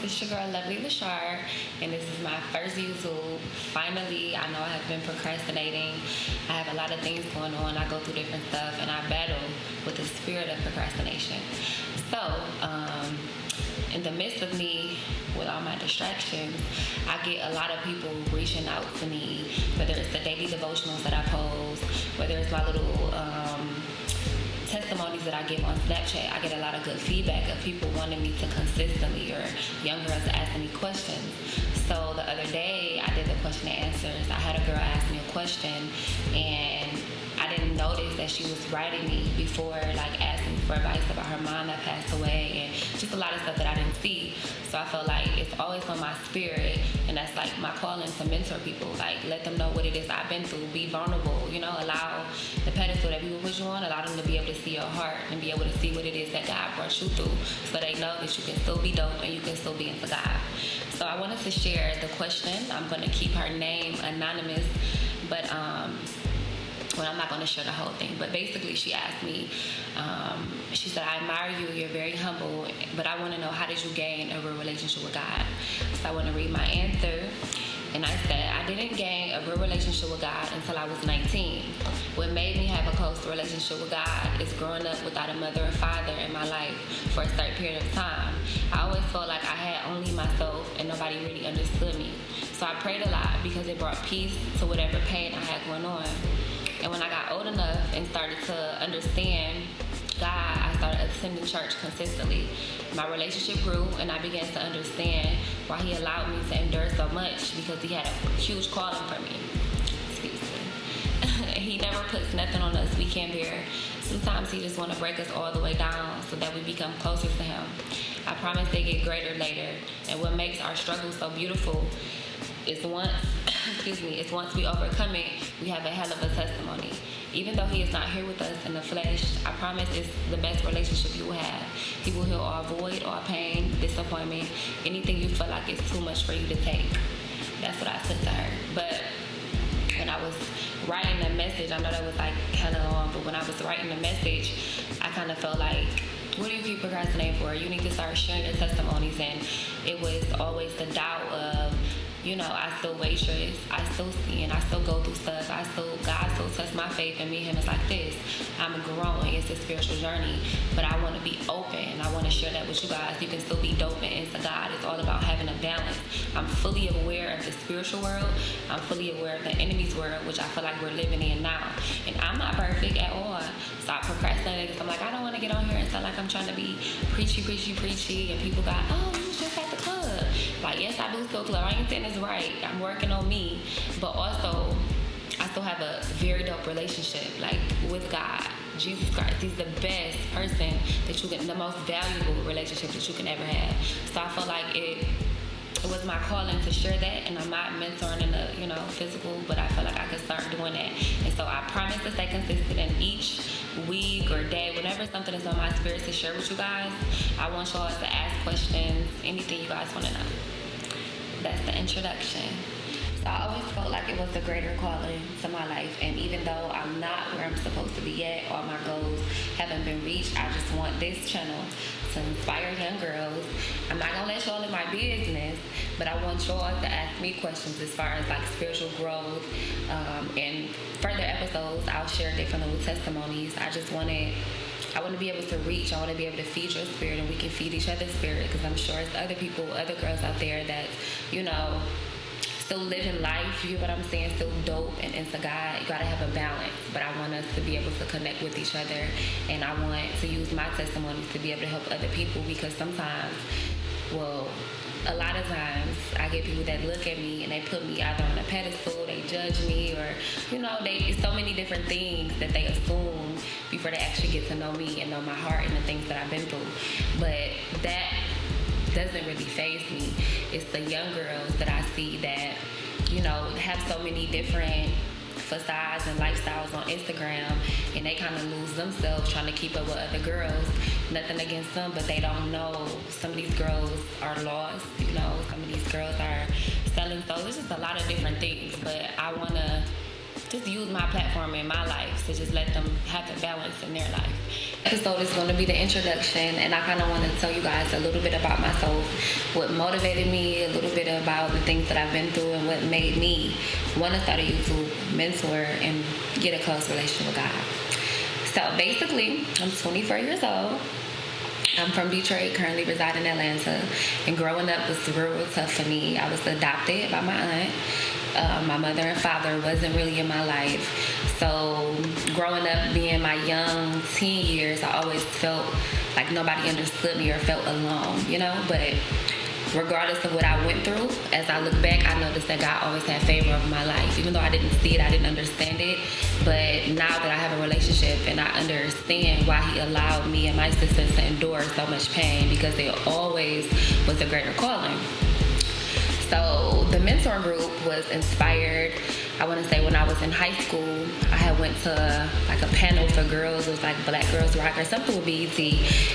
It's your girl, Lovely Lashar, and this is my first YouTube. Finally, I know I have been procrastinating. I have a lot of things going on. I go through different stuff, and I battle with the spirit of procrastination. So, in the midst of me with all my distractions, I get a lot of people reaching out to me, whether it's the daily devotionals that I post, whether it's my little testimonies that I give on Snapchat. I get a lot of good feedback of people wanting me to consistently, or young girls asking me questions. So the other day I did the question and answers. I had a girl ask me a question, and I didn't notice that she was writing me before, like asking for advice about her mom that passed away, and just a lot of stuff that I didn't see. So I felt like it's always on my spirit, and that's like my calling to mentor people. Like, let them know what it is I've been through. Be vulnerable, allow the pedestal that people put you on, allow them to be able to see your heart and be able to see what it is that God brought you through, so they know that you can still be dope and you can still be into God. So I wanted to share the question. I'm going to keep her name anonymous, but I'm not going to share the whole thing, but basically she asked me, she said, I admire you, you're very humble, but I want to know, how did you gain a real relationship with God? So I want to read my answer, and I said, I didn't gain a real relationship with God until I was 19. What made me have a close relationship with God is growing up without a mother or father in my life for a certain period of time. I always felt like I had only myself and nobody really understood me. So I prayed a lot because it brought peace to whatever pain I had going on. And when I got old enough and started to understand God, I started attending church consistently. My relationship grew, and I began to understand why He allowed me to endure so much, because He had a huge calling for me. Excuse me. He never puts nothing on us we can't bear. Sometimes He just want to break us all the way down so that we become closer to Him. I promise they get greater later. And what makes our struggle so beautiful is once we overcome it, we have a hell of a testimony. Even though He is not here with us in the flesh, I promise it's the best relationship you will have. He will heal all void, all pain, disappointment, anything you feel like it's too much for you to take. That's what I said to her. But when I was writing the message, I know that was like hella long, but when I was writing the message, I kind of felt like, what do you keep procrastinating for? You need to start sharing your testimonies. And it was always the doubt of, I still waitress, I still sin, I still go through stuff, God still tests my faith, and me and Him is like this. I'm growing, it's a spiritual journey, but I want to be open. I want to share that with you guys. You can still be dope and into God. It's all about having a balance. I'm fully aware of the spiritual world. I'm fully aware of the enemy's world, which I feel like we're living in now. And I'm not perfect at all. So I procrastinated because I'm like, I don't want to get on here and sound like I'm trying to be preachy, and people got, oh, you was just at the club. Like, yes, I do still club. I ain't saying it's right. I'm working on me. But also, I still have a very dope relationship, like, with God. Jesus Christ, He's the best person that you can, the most valuable relationship that you can ever have. So I feel like it was my calling to share that, and I'm not mentoring in the, physical, but I feel like I could start doing that. And so I promise to stay consistent in each week or day, whenever something is on my spirit to share with you guys. I want y'all to ask questions, anything you guys want to know. That's the introduction. So I always felt like it was the greater calling to my life, and even though I'm not where I'm supposed to be yet, all my goals haven't been reached, I just want this channel to inspire young girls. I'm not gonna let y'all in my business, but I want y'all to ask me questions as far as like spiritual growth. And further episodes, I'll share different little testimonies. I want to be able to reach. I want to be able to feed your spirit, and we can feed each other's spirit, because I'm sure it's other people, other girls out there that, still living life, you know what I'm saying, still dope and into God. You gotta have a balance, but I want us to be able to connect with each other, and I want to use my testimonies to be able to help other people, because sometimes, a lot of times I get people that look at me and they put me either on a pedestal, they judge me, or, it's so many different things that they assume before they actually get to know me and know my heart and the things that I've been through. But that doesn't really faze me. It's the young girls that I see that, have so many different facades and lifestyles on Instagram, and they kind of lose themselves trying to keep up with other girls. Nothing against them, but they don't know some of these girls are lost, some of these girls are selling souls. There's just a lot of different things, but I want to just use my platform in my life to just let them have the balance in their life. Episode is going to be the introduction, and I kind of want to tell you guys a little bit about myself, what motivated me, a little bit about the things that I've been through, and what made me want to start a YouTube, mentor, and get a close relationship with God. So basically, I'm 24 years old. I'm from Detroit, currently reside in Atlanta, and growing up was real tough for me. I was adopted by my aunt. My mother and father wasn't really in my life. So growing up, being my young teen years, I always felt like nobody understood me or felt alone, you know? But regardless of what I went through, as I look back, I noticed that God always had favor over my life. Even though I didn't see it, I didn't understand it. But now that I have a relationship and I understand why he allowed me and my sisters to endure so much pain, because it always was a greater calling. So the mentor group was inspired, I want to say, when I was in high school. I had went to like a panel for girls. It was like Black Girls Rock or something with BET,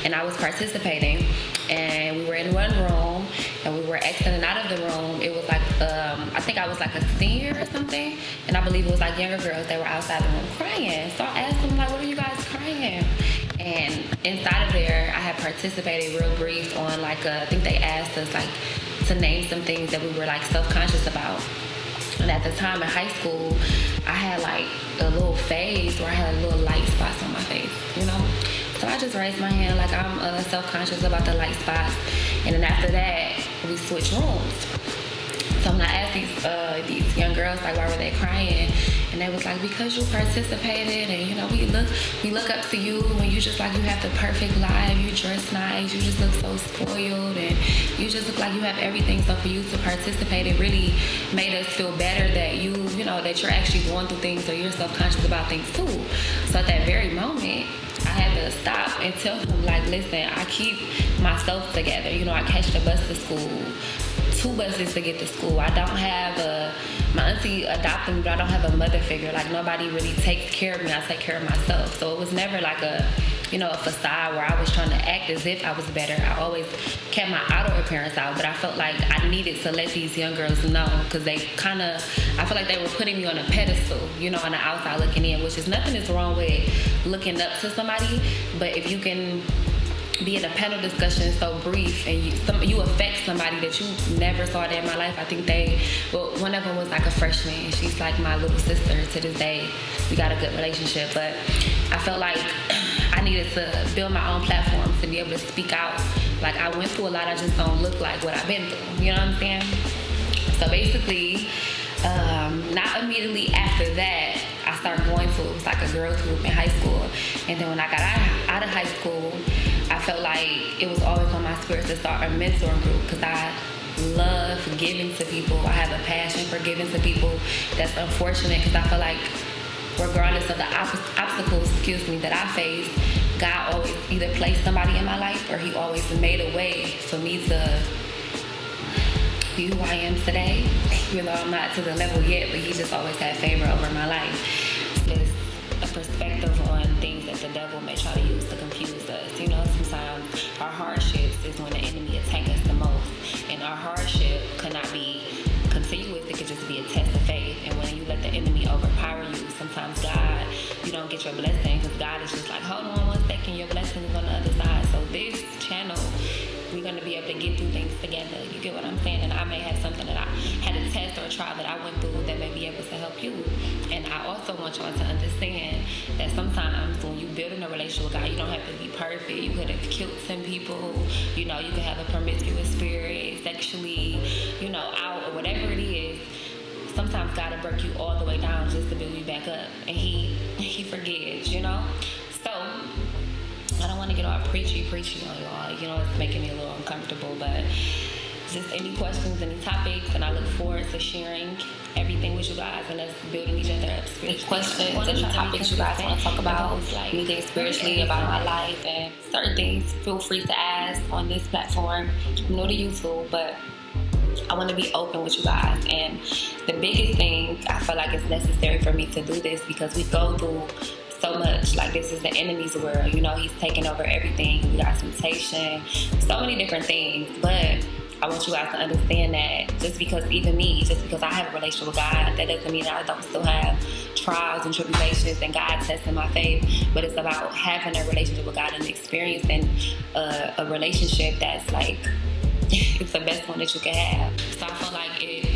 and I was participating. And we were in one room, and we were exiting out of the room. It was like, I think I was like a senior or something, and I believe it was like younger girls that were outside the room crying. So I asked them, like, what are you guys crying? And inside of there, I had participated real brief on like, I think they asked us like to name some things that we were like self-conscious about. And at the time in high school, I had like a little phase where I had little light spots on my face, you know? So I just raised my hand like I'm self-conscious about the light spots. And then after that, we switched rooms. So when I asked these young girls, like, why were they crying? And they was like, because you participated, and, you know, we look up to you when you just like, you have the perfect life, you dress nice, you just look so spoiled, and you just look like you have everything. So for you to participate, it really made us feel better that you know, that you're actually going through things, or you're self-conscious about things too. So at that very moment, I had to stop and tell them, like, listen, I keep myself together. You know, I catch the bus to school, 2 buses to get to school. I don't have my auntie adopted me, but I don't have a mother figure. Like, nobody really takes care of me. I take care of myself. So it was never like a facade where I was trying to act as if I was better. I always kept my outer appearance out, but I felt like I needed to let these young girls know, because they I feel like they were putting me on a pedestal, you know, on the outside looking in, which is nothing is wrong with looking up to somebody, but if you can be in a panel discussion so brief and you affect somebody that you never saw there in my life. I think one of them was like a freshman, and she's like my little sister to this day. We got a good relationship, but I felt like I needed to build my own platform to be able to speak out. Like, I went through a lot, I just don't look like what I've been through, you know what I'm saying? So basically, not immediately after that, I started going to, it was like a girls group in high school. And then when I got out of high school, I felt like it was always on my spirit to start a mentoring group, because I love giving to people. I have a passion for giving to people. That's unfortunate, because I feel like regardless of the obstacles, that I faced, God always either placed somebody in my life, or he always made a way for me to be who I am today. Even though I'm not to the level yet, but he just always had favor over my life. There's a perspective on things that the devil may try to use to confuse us. You know, sometimes our hardships is when the enemy attacks us the most. And our hardship could not be continuous, it could just be a test of faith. And when you let the enemy overpower you, sometimes you don't get your blessing, because God is just like, hold on 1 second, your blessing is on the other side. So this channel, we're going to be able to get through things together. You get what I'm saying? And I may have something that I had a test or a trial that I went through that may be able to help you. And I also want y'all to understand that sometimes when you build in a relationship with God, you don't have to be perfect. You could have killed some people. You know, you could have a promiscuous spirit, sexually, you know, out, or whatever it is. Sometimes God will break you all the way down just to build you back up. And he forgives, you know? So I don't want to get all preachy on y'all. You know, it's making me a little uncomfortable, but just any questions, any topics, and I look forward to sharing everything with you guys and us building each other up spiritually. Any questions, any topics you guys want to talk about, like anything spiritually about my life and certain things, feel free to ask on this platform. I'm new to YouTube, but I want to be open with you guys. And the biggest thing, I feel like it's necessary for me to do this, because we go through so much. Like, this is the enemy's world, you know, he's taking over everything. We got temptation, so many different things, but I want you guys to understand that just because I have a relationship with God, that doesn't mean that I don't still have trials and tribulations and God testing my faith. But it's about having a relationship with God and experiencing a relationship that's like, it's the best one that you can have. So I feel like it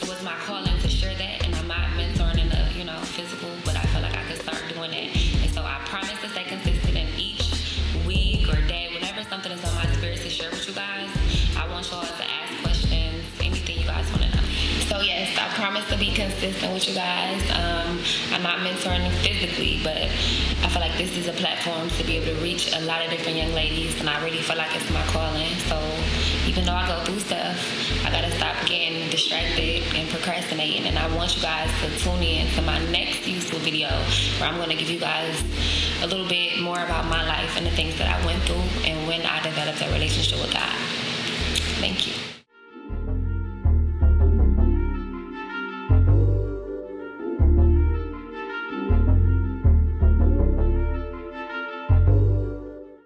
was my calling to share that, and I'm not mentoring in the physical, but I feel like I could start doing that. And so I promise to stay consistent in each week or day, whenever something is on my spirit to share with you guys. I want y'all to ask questions, anything you guys want to know. So yes, I promise to be consistent with you guys. I'm not mentoring physically, but I feel like this is a platform to be able to reach a lot of different young ladies, and I really feel like it's my calling. So even though I go through stuff, I gotta stop getting distracted and procrastinating. And I want you guys to tune in to my next useful video, where I'm gonna give you guys a little bit more about my life and the things that I went through and when I developed a relationship with God. Thank you.